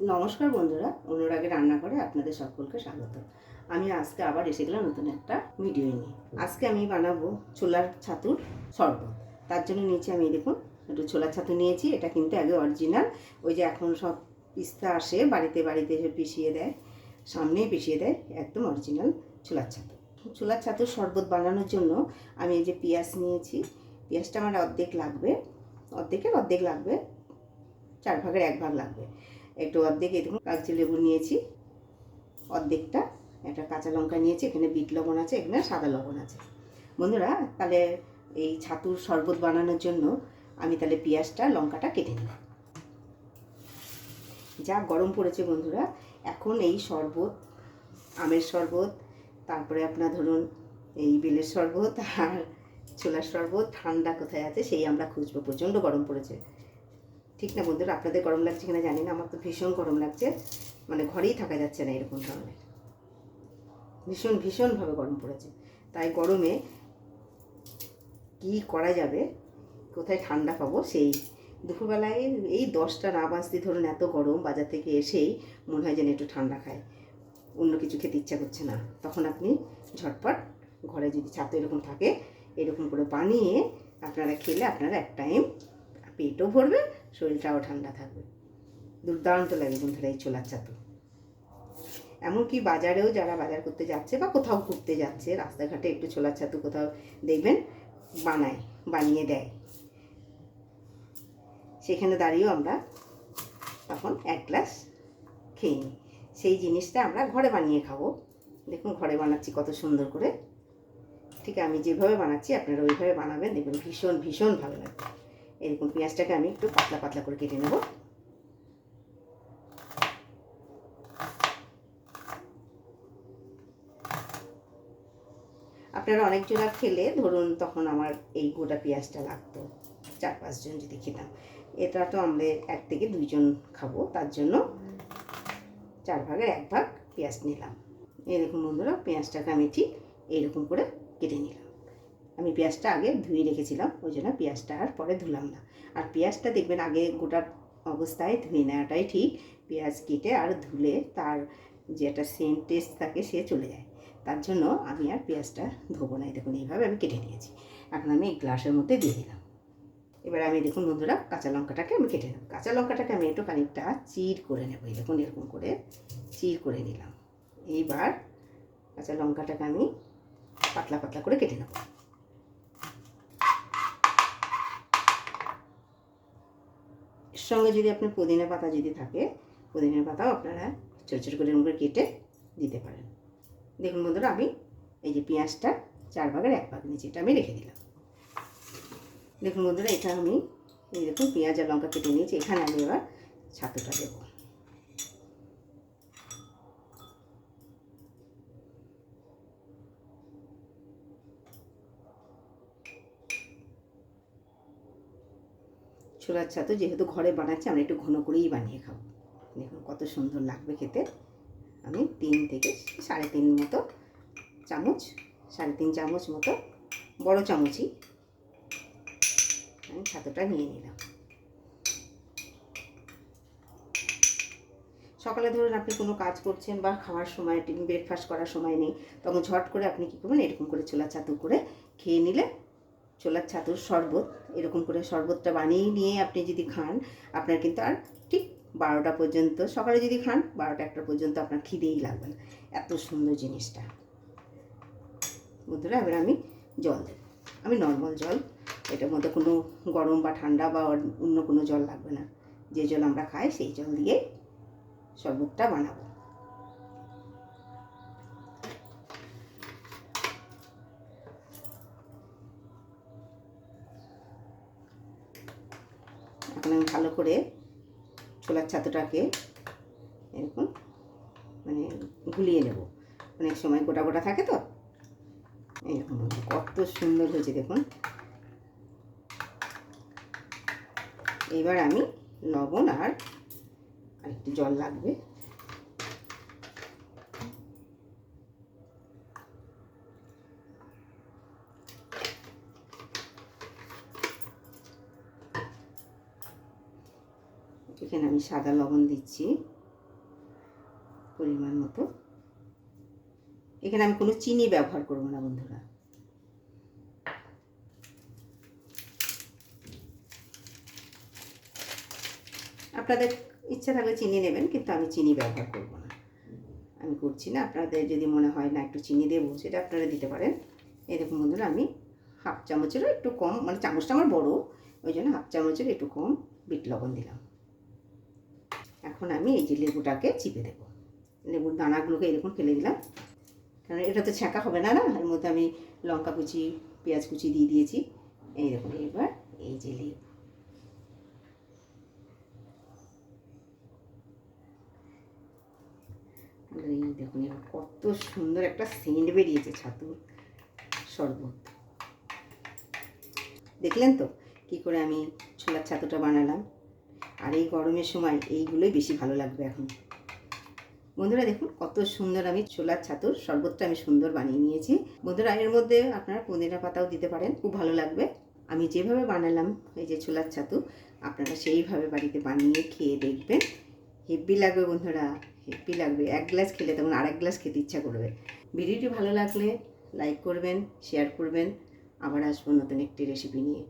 নমস্কার বন্ধুরা, অনুরাগে রান্নাঘরে আপনাদের সকলকে স্বাগত। আমি আজকে আবার এসে গেলাম নতুন একটা ভিডিও নিয়ে। আজকে আমি বানাবো ছোলার ছাতুর শরবত। তার জন্য নিয়েছি আমি দেখুন একটু ছোলার ছাতু নিয়েছি। এটা কিন্তু আগে অরিজিনাল, ওই যে এখন সব পিস্তা আসে বাড়িতে বাড়িতে এসে পিষিয়ে দেয়, সামনেই পিষিয়ে দেয়, একদম অরিজিনাল ছোলার ছাতু। ছোলার ছাতুর শরবত বানানোর জন্য আমি এই যে পেঁয়াজ নিয়েছি। পেঁয়াজটা আমার অর্ধেক লাগবে, অর্ধেকের অর্ধেক লাগবে, 1/4 লাগবে। একটু অর্ধেক এই দেখুন কাগজি লেবু নিয়েছি অর্ধেকটা, একটা কাঁচা লঙ্কা নিয়েছি, এখানে বিট লবণ আছে, এখানে সাদা লবণ আছে। বন্ধুরা তাহলে এই ছাতুর শরবত বানানোর জন্য আমি তাহলে পেঁয়াজটা লঙ্কাটা কেটে নিই। যা গরম পড়েছে বন্ধুরা, এখন এই শরবত, আমের শরবত, তারপরে আপনার ধরুন এই বেলের শরবত আর ছোলার শরবত ঠান্ডা কোথায় আছে সেই আমরা খুঁজবো। প্রচণ্ড গরম পড়েছে, ঠিক না বন্ধুরা? আপনাদের গরম লাগছে কিনা জানি না, আমার তো ভীষণ গরম লাগছে, মানে ঘরেই থাকা যাচ্ছে না এরকম ধরনের, ভীষণভাবে গরম পড়েছে। তাই গরমে কি করা যাবে, কোথায় ঠান্ডা পাবো, সেই দুপুরবেলায় এই 10টা না বাজতে ধরুন এত গরম, বাজার থেকে এসেই মনে হয় যেন একটু ঠান্ডা খায়, অন্য কিছু খেতে ইচ্ছা করছে না। তখন আপনি ঝটপট ঘরে যদি ছাতু এরকম থাকে এরকম করে বানিয়ে আপনারা খেলে আপনারা এক টাইম পেটও ভরবে, শরীরটাও ঠান্ডা থাকবে। দুর্দান্ত লাগে বন্ধুরা এই ছোলার ছাতু। এমনকি বাজারেও যারা বাজার করতে যাচ্ছে বা কোথাও ঘুরতে যাচ্ছে, রাস্তাঘাটে একটু ছোলার ছাতু কোথাও দেখবেন বানিয়ে দেয়, সেখানে দাঁড়িয়েও আমরা তখন 1 গ্লাস খেয়ে নিই। সেই জিনিসটা আমরা ঘরে বানিয়ে খাবো। দেখুন ঘরে বানাচ্ছি কত সুন্দর করে, ঠিক আমি যেভাবে বানাচ্ছি আপনারা ওইভাবে বানাবেন, দেখবেন ভীষণ ভালো লাগবে। এরকম পেঁয়াজটাকে আমি একটু পাতলা পাতলা করে কেটে নেব। আপনারা অনেকজনা খেলে ধরুন তখন আমার এই গোটা পেঁয়াজটা লাগতো, 4-5 জন যদি খেতাম। এটা তো আমরা 1 থেকে 2 জন খাবো, তার জন্য 4/1 পেঁয়াজ নিলাম। এই দেখুন বন্ধুরা, পেঁয়াজটাকে আমি ঠিক এইরকম করে কেটে নিলাম। আমি পেঁয়াজটা আগে ধুয়ে রেখেছিলাম, ওই জন্য পেঁয়াজটা আর পরে ধুলাম না। আর পেঁয়াজটা দেখবেন আগে গোটা অবস্থায় ধুয়ে নেওয়াটাই ঠিক। পেঁয়াজ কেটে আর ধুলে তার যে একটা সেন্ট টেস্ট থাকে সে চলে যায়, তার জন্য আমি আর পেঁয়াজটা ধোবো না। দেখুন এইভাবে আমি কেটে নিয়েছি। এখন আমি এই গ্লাসের মধ্যে দিয়ে দিলাম। এবার আমি দেখুন বন্ধুরা কাঁচা লঙ্কাটাকে আমি কেটে নেব। কাঁচা লঙ্কাটাকে আমি একটু খানিকটা চির করে নেব। এই দেখুন এরকম করে চির করে নিলাম। এইবার কাঁচা লঙ্কাটাকে আমি পাতলা পাতলা করে কেটে নেব। এর সঙ্গে যদি আপনার পুদিনা পাতা যদি থাকে, পুদিনা পাতাও আপনারা ছোটো ছোটো করে এরকম করে কেটে দিতে পারেন। দেখুন বন্ধুরা আমি এই যে পেঁয়াজটা 4/1 নিচে এটা আমি রেখে দিলাম। দেখুন বন্ধুরা এটা আমি এই দেখুন পেঁয়াজ আর লঙ্কা কেটে নিয়েছি। এখানে আমি এবার ছাতুটা দেবো। ছোলার ছাতু যেহেতু ঘরে বানাচ্ছি, আমরা একটু ঘন করেই বানিয়ে খাবো। দেখুন কত সুন্দর লাগবে খেতে। আমি 3 থেকে 3.5 মতো চামচ, 3.5 চামচ মতো, বড় চামচই আমি ছাতুটা নিয়ে নিলাম। সকালে ধরুন আপনি কোনো কাজ করছেন বা খাওয়ার সময়, ব্রেকফাস্ট করার সময় নেই, তখন ঝট করে আপনি কী করবেন, এরকম করে ছোলার ছাতু করে খেয়ে নিলে, ছোলার ছাতুর শরবত এরকম করে শরবতটা বানিয়ে নিয়ে আপনি যদি খান, আপনার কিন্তু আর ঠিক 12টা পর্যন্ত, সকালে যদি খান 12টা-1টা পর্যন্ত আপনার খিদেই লাগবে না, এত সুন্দর জিনিসটা। বন্ধুরা এবার আমি জল দেব। আমি নর্মাল জল, এটার মধ্যে কোনো গরম বা ঠান্ডা বা অন্য কোনো জল লাগবে না। যে জল আমরা খাই সেই জল দিয়ে শরবতটা বানাবো। এখন আমি ভালো করে ছোলার ছাতুটাকে এরকম মানে গুলিয়ে নেব। অনেক সময় গোটা গোটা থাকে তো, এরকম কত সুন্দর হয়েছে দেখুন। এবার আমি লবণ আর একটু জল লাগবে, এখানে আমি সাদা লবণ দিচ্ছি। পরিমাণ মতো। এখানে আমি কোনো চিনি ব্যবহার করব না বন্ধুরা। আপনাদের ইচ্ছা থাকলে চিনি নেবেন, কিন্তু আমি চিনি ব্যবহার করব না, আমি করছি না। আপনাদের যদি মনে হয় না একটু চিনি দেবো, সেটা আপনারা দিতে পারেন। এই দেখুন বন্ধুরা, আমি হাফ চামচেরও একটু কম, মানে চামচটা আমার বড়, ওই জন্য হাফ চামচের একটু কম বিট লবণ দিলাম। এখন আমি এই যে লেবুটাকে চিপে দেবো। লেবুর দানাগুলোকে এরকম ফেলে দিলাম, কারণ এটা তো ছ্যাঁকা হবে না, এর মধ্যে আমি লঙ্কা কুচি, পেঁয়াজ কুচি দিয়ে দিয়েছি। এই দেখুন, এবার এই যে লেবু, এই দেখুন এবার কত সুন্দর একটা সেন্ট বেরিয়েছে ছাতুর শরবত। দেখলেন তো কি করে আমি ছোলার ছাতুটা বানালাম। আর এই গরমের সময় এইগুলোই বেশি ভালো লাগবে এখন। বন্ধুরা দেখুন কত সুন্দর আমি ছোলার ছাতুর শরবতটা আমি সুন্দর বানিয়ে নিয়েছি। বন্ধুরা এর মধ্যে আপনারা পুদিনা পাতাও দিতে পারেন, খুব ভালো লাগবে। আমি যেভাবে বানালাম এই যে ছোলার ছাতু, আপনারা সেইভাবে বাড়িতে বানিয়ে খেয়ে দেখবেন, হেব্বি লাগবে বন্ধুরা, হেব্বি লাগবে। এক গ্লাস খেলে তখন আরেক গ্লাস খেতে ইচ্ছা করবে। ভিডিওটি ভালো লাগলে লাইক করবেন, শেয়ার করবেন। আবার আসবো নতুন একটি রেসিপি নিয়ে।